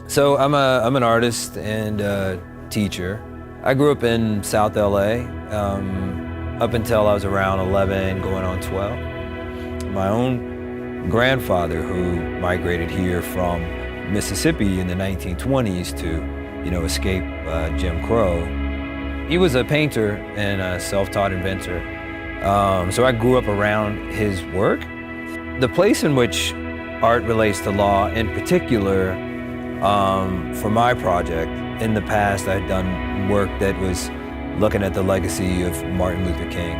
So I'm an artist and a teacher. I grew up in South LA up until I was around 11, going on 12. My own grandfather, who migrated here from Mississippi in the 1920s to, escape Jim Crow, he was a painter and a self-taught inventor. So I grew up around his work. The place in which art relates to law, in particular, for my project, in the past I'd done work that was looking at the legacy of Martin Luther King.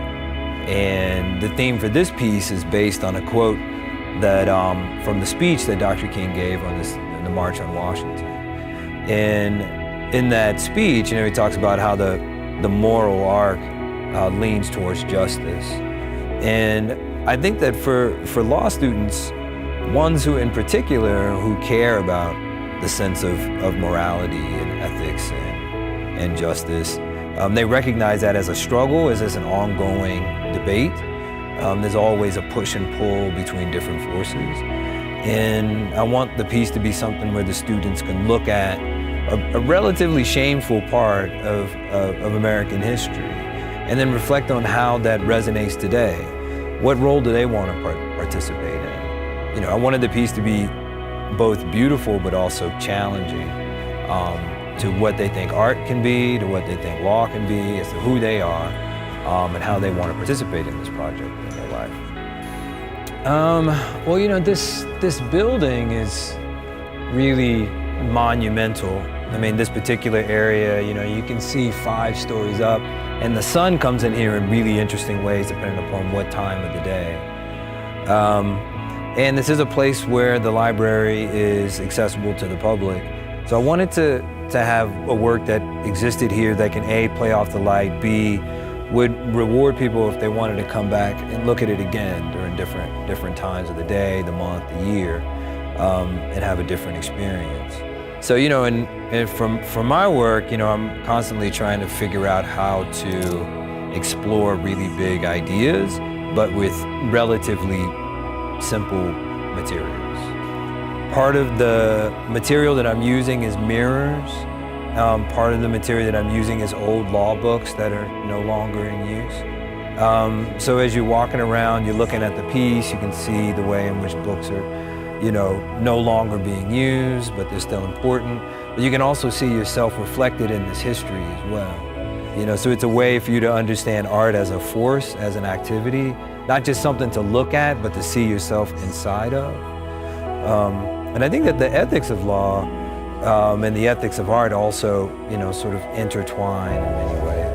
And the theme for this piece is based on a quote that from the speech that Dr. King gave on the March on Washington. And in that speech, he talks about how the moral arc leans towards justice. And I think that for law students, ones who in particular who care about the sense of morality and ethics and justice, they recognize that as a struggle, as an ongoing debate. There's always a push and pull between different forces. And I want the piece to be something where the students can look at a relatively shameful part of American history and then reflect on how that resonates today. What role do they want to participate in? I wanted the piece to be both beautiful but also challenging to what they think art can be, to what they think law can be, as to who they are, and how they want to participate in this project in their life. Well, this building is really monumental. This particular area, you can see 5 stories up, and the sun comes in here in really interesting ways depending upon what time of the day. And this is a place where the library is accessible to the public. So I wanted to have a work that existed here that can A, play off the light, B, would reward people if they wanted to come back and look at it again during different times of the day, the month, the year, and have a different experience. So, and from my work, I'm constantly trying to figure out how to explore really big ideas, but with relatively simple materials. Part of the material that I'm using is mirrors. Part of the material that I'm using is old law books that are no longer in use. So as you're walking around, you're looking at the piece, you can see the way in which books are no longer being used, but they're still important. But you can also see yourself reflected in this history as well. So it's a way for you to understand art as a force, as an activity, not just something to look at, but to see yourself inside of. And I think that the ethics of law and the ethics of art also, sort of intertwine in many ways.